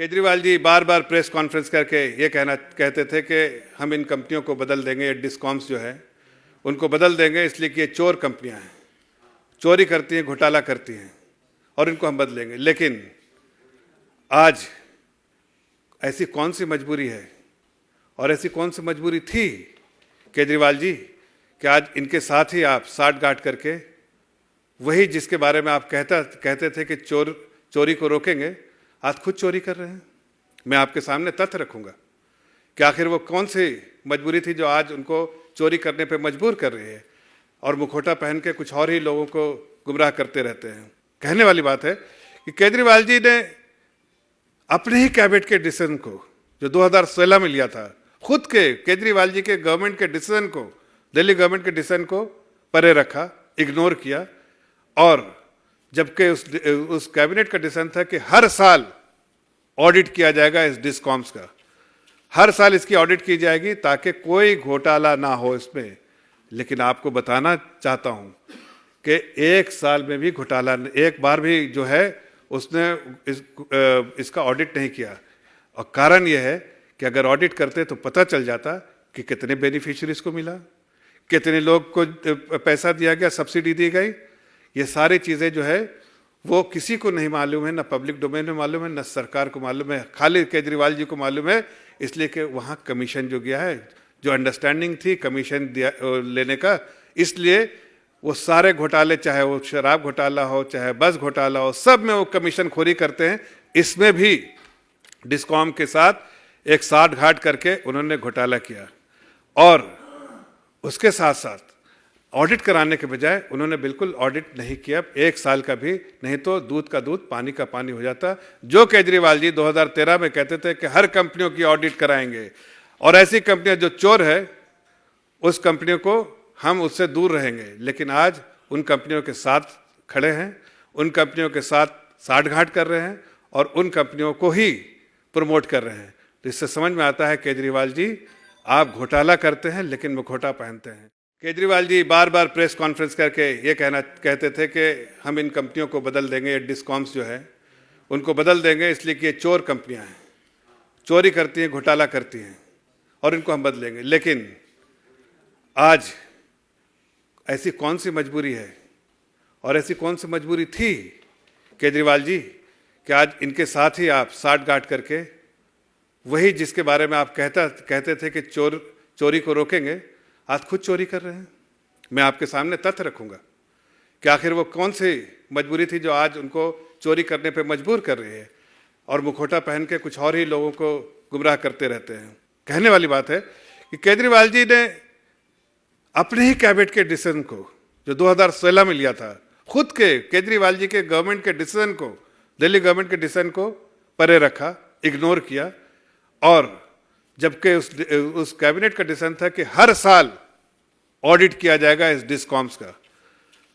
केजरीवाल जी बार बार press conference करके ये कहते थे कि हम इन कंपनियों को बदल देंगे, ये डिस्कॉम्स जो है उनको बदल देंगे इसलिए कि ये चोर कंपनियां हैं, चोरी करती हैं, घोटाला करती हैं और इनको हम बदलेंगे। लेकिन आज ऐसी कौन सी मजबूरी है और ऐसी कौन सी मजबूरी थी केजरीवाल जी कि आज इनके साथ ही आप साठगांठ करके वही जिसके बारे में आप कहते थे कि चोरी को रोकेंगे, आज खुद चोरी कर रहे हैं। मैं आपके सामने तथ्य रखूंगा कि आखिर वो कौन सी मजबूरी थी जो आज उनको चोरी करने पे मजबूर कर रही है और मुखौटा पहन के कुछ और ही लोगों को गुमराह करते रहते हैं। कहने वाली बात है कि केजरीवाल जी ने अपने ही कैबिनेट के डिसीजन को जो 2016 में लिया था, खुद के केजरीवाल जी के गवर्नमेंट के डिसीजन को, दिल्ली गवर्नमेंट के डिसीजन को परे रखा, इग्नोर किया। और जबकि उस कैबिनेट का डिसीजन था कि हर साल ऑडिट किया जाएगा इस डिस्कॉम्स का, हर साल इसकी ऑडिट की जाएगी ताकि कोई घोटाला ना हो इसमें। लेकिन आपको बताना चाहता हूं कि एक साल में भी घोटाला, एक बार भी जो है उसने इसका ऑडिट नहीं किया। और कारण यह है कि अगर ऑडिट करते तो पता चल जाता कि कितने बेनिफिशियरीज को मिला, कितने लोग को पैसा दिया गया, सब्सिडी दी गई। ये सारी चीज़ें जो है वो किसी को नहीं मालूम है, ना पब्लिक डोमेन में मालूम है, ना सरकार को मालूम है, खाली केजरीवाल जी को मालूम है। इसलिए कि वहाँ कमीशन जो गया है, जो अंडरस्टैंडिंग थी कमीशन लेने का, इसलिए वो सारे घोटाले, चाहे वो शराब घोटाला हो, चाहे बस घोटाला हो, सब में वो कमीशन खोरी करते हैं। इसमें भी डिस्कॉम के साथ एक साठगांठ करके उन्होंने घोटाला किया और उसके साथ साथ ऑडिट कराने के बजाय उन्होंने बिल्कुल ऑडिट नहीं किया, एक साल का भी नहीं, तो दूध का दूध पानी का पानी हो जाता। जो केजरीवाल जी 2013 में कहते थे कि हर कंपनियों की ऑडिट कराएंगे और ऐसी कंपनियां जो चोर है उस कंपनियों को हम उससे दूर रहेंगे। लेकिन आज उन कंपनियों के साथ खड़े हैं, उन कंपनियों के साथ साठगांठ कर रहे हैं और उन कंपनियों को ही प्रमोट कर रहे हैं। तो इससे समझ में आता है केजरीवाल जी आप घोटाला करते हैं लेकिन मुखौटा पहनते हैं। केजरीवाल जी बार बार प्रेस कॉन्फ्रेंस करके ये कहते थे कि हम इन कंपनियों को बदल देंगे, ये डिस्कॉम्स जो है उनको बदल देंगे इसलिए कि ये चोर कंपनियां हैं, चोरी करती हैं, घोटाला करती हैं और इनको हम बदलेंगे। लेकिन आज ऐसी कौन सी मजबूरी है और ऐसी कौन सी मजबूरी थी केजरीवाल जी कि आज इनके साथ ही आप साठगांठ करके वही जिसके बारे में आप कहते थे कि चोरी को रोकेंगे, आज खुद चोरी कर रहे हैं। मैं आपके सामने तथ्य रखूंगा कि आखिर वो कौन सी मजबूरी थी जो आज उनको चोरी करने पे मजबूर कर रही है और मुखौटा पहन के कुछ और ही लोगों को गुमराह करते रहते हैं। कहने वाली बात है कि केजरीवाल जी ने अपने ही कैबिनेट के डिसीजन को जो 2016 में लिया था, खुद के केजरीवाल जी के गवर्नमेंट के डिसीजन को, दिल्ली गवर्नमेंट के डिसीजन को परे रखा, इग्नोर किया। और जबकि उस कैबिनेट का डिसीजन था कि हर साल ऑडिट किया जाएगा इस डिस्कॉम्स का,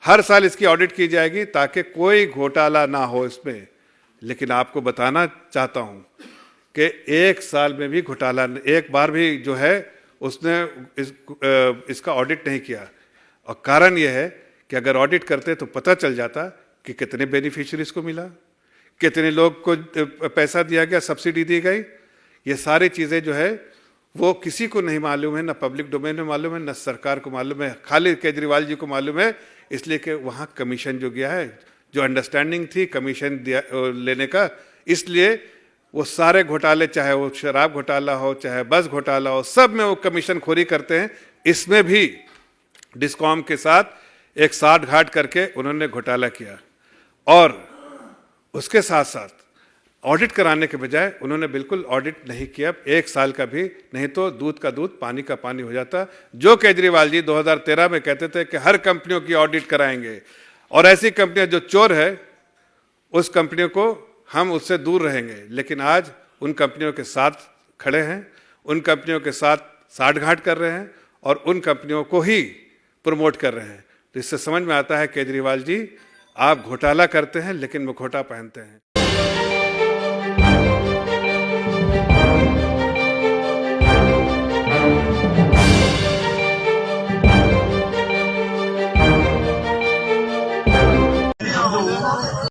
हर साल इसकी ऑडिट की जाएगी ताकि कोई घोटाला ना हो इसमें। लेकिन आपको बताना चाहता हूं कि एक साल में भी घोटाला, एक बार भी जो है उसने इसका ऑडिट नहीं किया। और कारण यह है कि अगर ऑडिट करते तो पता चल जाता कि कितने बेनिफिशियरीज को मिला, कितने लोग को पैसा दिया गया, सब्सिडी दी गई। ये सारी चीज़ें जो है वो किसी को नहीं मालूम है, ना पब्लिक डोमेन में मालूम है, ना सरकार को मालूम है, खाली केजरीवाल जी को मालूम है। इसलिए कि वहाँ कमीशन जो गया है, जो अंडरस्टैंडिंग थी कमीशन लेने का, इसलिए वो सारे घोटाले, चाहे वो शराब घोटाला हो, चाहे बस घोटाला हो, सब में वो कमीशन खोरी करते हैं। इसमें भी डिस्कॉम के साथ एक साठगांठ करके उन्होंने घोटाला किया और उसके साथ साथ ऑडिट कराने के बजाय उन्होंने बिल्कुल ऑडिट नहीं किया, एक साल का भी नहीं, तो दूध का दूध पानी का पानी हो जाता। जो केजरीवाल जी 2013 में कहते थे कि हर कंपनियों की ऑडिट कराएंगे और ऐसी कंपनियां जो चोर है उस कंपनियों को हम उससे दूर रहेंगे। लेकिन आज उन कंपनियों के साथ खड़े हैं, उन कंपनियों के साथ साठगांठ कर रहे हैं और उन कंपनियों को ही प्रमोट कर रहे हैं। तो इससे समझ में आता है केजरीवाल जी आप घोटाला करते हैं लेकिन मुखौटा पहनते हैं।